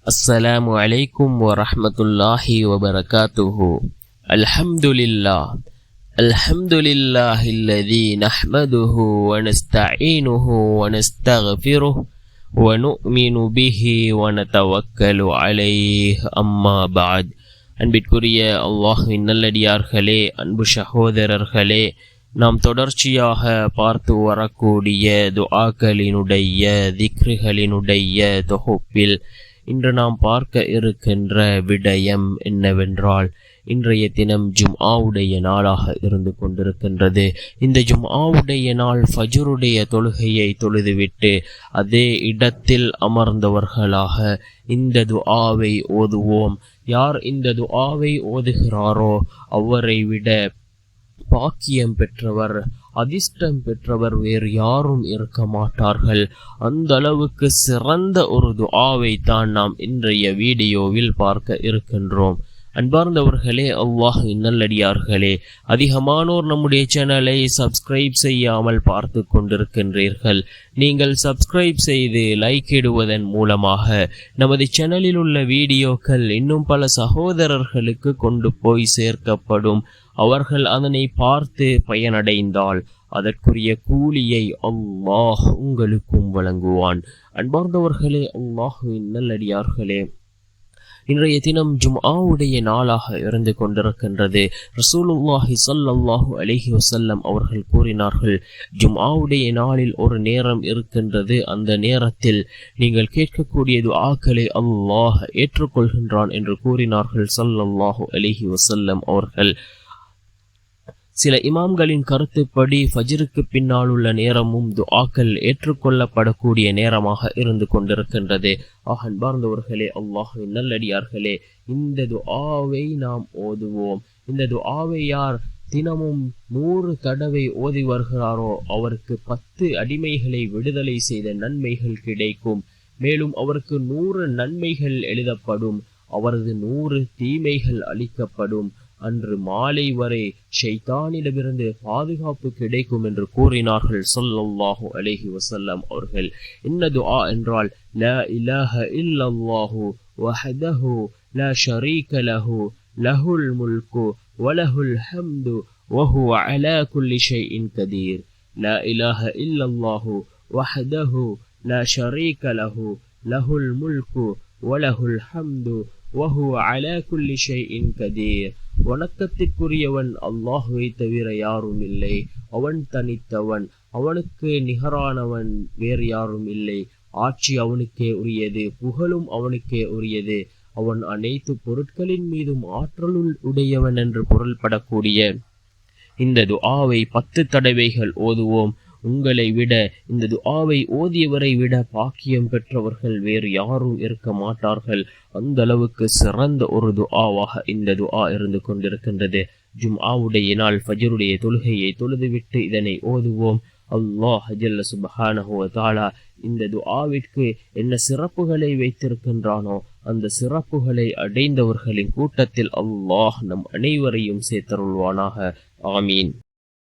السلام عليكم ورحمة الله وبركاته. الحمد لله الذي نحمده ونستعينه ونستغفره ونؤمن به ونتوكل عليه أما بعد. அன்பிற்குரிய அல்லாஹ்வின் நல்லடியார்களே, அன்பு சகோதரர்களே, நாம் தொடர்ச்சியாக பார்த்து வரக்கூடிய துஆக்களினுடைய திக்ருகளினுடைய தொகுப்பில் இன்று நாம் பார்க்க இருக்கின்ற விடயம் என்னவென்றால், இன்றைய தினம் ஜும்ஆவுடைய நாளாக இருந்து கொண்டிருக்கின்றது. இந்த ஜும்ஆவுடைய நாள் ஃபஜ்ருடைய தொழுகையை தொழுதுவிட்டு அதே இடத்தில் அமர்ந்தவர்களாக இந்த துஆவை ஓதுவோம். யார் இந்த துஆவை ஓதுகிறாரோ அவரை விட பாக்கியம் பெற்றவர், அதிர்ஷ்டம் பெற்றவர் வேறு யாரும் இருக்க மாட்டார்கள். அந்த அளவுக்கு சிறந்த ஒரு துஆவை தான் நாம் இன்றைய வீடியோவில் பார்க்க இருக்கின்றோம். அன்பார்ந்தவர்களே, அல்லாஹ்வின் நல்லடியார்களே, அதிகமானோர் நம்முடைய சேனலை சப்ஸ்கிரைப் செய்யாமல் பார்த்து கொண்டிருக்கின்றீர்கள். நீங்கள் சப்ஸ்கிரைப் செய்து லைக் இடுவதன் மூலமாக நமது சேனலில் உள்ள வீடியோக்கள் இன்னும் பல சகோதரர்களுக்கு கொண்டு போய் சேர்க்கப்படும். அவர்கள் அதனை பார்த்து பயனடைந்தால் அதற்குரிய கூலியை அல்லாஹ் உங்களுக்கும் வழங்குவான். அன்பார்ந்தவர்களே, அல்லாஹ்வின் நல்லடியார்களே, இன்றைய தினம் ஜும்ஆவுடைய நாளாக இருந்து கொண்டிருக்கின்றது. ரசூலுல்லாஹி ஸல்லல்லாஹு அலைஹி வஸல்லம் அவர்கள் கூறினார்கள், ஜும்ஆவுடைய நாளில் ஒரு நேரம் இருக்கின்றது. அந்த நேரத்தில் நீங்கள் கேட்கக்கூடிய துஆக்களை அல்லாஹ் ஏற்றுக்கொள்கின்றான் என்று கூறினார்கள் ஸல்லல்லாஹு அலைஹி வஸல்லம் அவர்கள். சில இமாம்களின் கருத்துப்படி ஃபஜ்ருக்கு பின்னால் உள்ள நேரமும் துஆக்கள் ஏற்றுக்கொள்ளப்படக்கூடிய நேரமாக இருந்து கொண்டிருக்கின்றது. அன்பார்ந்தவர்களே, அல்லாஹ்வின் நல்லடியார்களே, இந்த துஆவை நாம் ஓதுவோம். இந்த துஆவை யார் தினமும் 100 தடவை ஓதி வருகிறாரோ அவருக்கு 10 அடிமைகளை விடுதலை செய்த நன்மைகள் கிடைக்கும். மேலும் அவருக்கு 100 நன்மைகள் எழுதப்படும். அவரது 100 தீமைகள் அளிக்கப்படும். அன்று மாலை வரை ஷைத்தானிடமிருந்து பாதுகாப்பு கிடைக்கும் என்று கூறினார்கள் ஸல்லல்லாஹு அலைஹி வஸல்லம் அவர்கள். என்ன துஆ என்றால், லா இலாஹ இல்லல்லாஹு வஹ்தஹு லா ஷரீக லஹு லஹுல் முல்கு வலஹுல் ஹம்து வஹுவ அலா குல்லி ஷைஇன் கதீர். லா இலாஹ இல்லல்லாஹு வஹ்தஹு லா ஷரீக லஹு லஹுல் முல்கு வலஹுல் ஹம்து வஹுவ அலா குல்லி ஷைஇன் கதீர். வணக்கத்திற்குரியவன் அல்லாஹ்வை தவிர யாரும் இல்லை. அவன் தனித்தவன், அவனுக்கு நிகரானவன் வேறு யாரும் இல்லை. ஆட்சி அவனுக்கே உரியது, புகழும் அவனுக்கே உரியது. அவன் அனைத்து பொருட்களின் மீதும் ஆற்றலுள் உடையவன் என்று பொருள்படக்கூடிய இந்த துஆவை 10 தடவைகள் ஓதுவோம். உங்களை விட இந்த துஆவை ஓதியவரை விட பாக்கியம் பெற்றவர்கள் வேறு யாரும் இருக்க மாட்டார்கள். அந்த அளவுக்கு சிறந்த ஒரு துஆவாக இந்த துஆ இருந்து கொண்டிருக்கின்றது. ஜும்ஆவுடைய நாள் ஃபஜ்ருடைய தொழுகையை தொழுதுவிட்டு இதனை ஓதுவோம். அல்லாஹ் ஜல்ல சுப்ஹானஹு வ தஆலா இந்த துஆவிற்கு என்ன சிறப்புகளை வைத்திருக்கின்றானோ அந்த சிறப்புகளை அடைந்தவர்களின் கூட்டத்தில் அல்லாஹ் நம் அனைவரையும் சேர்த்தருள்வானாக. ஆமீன்.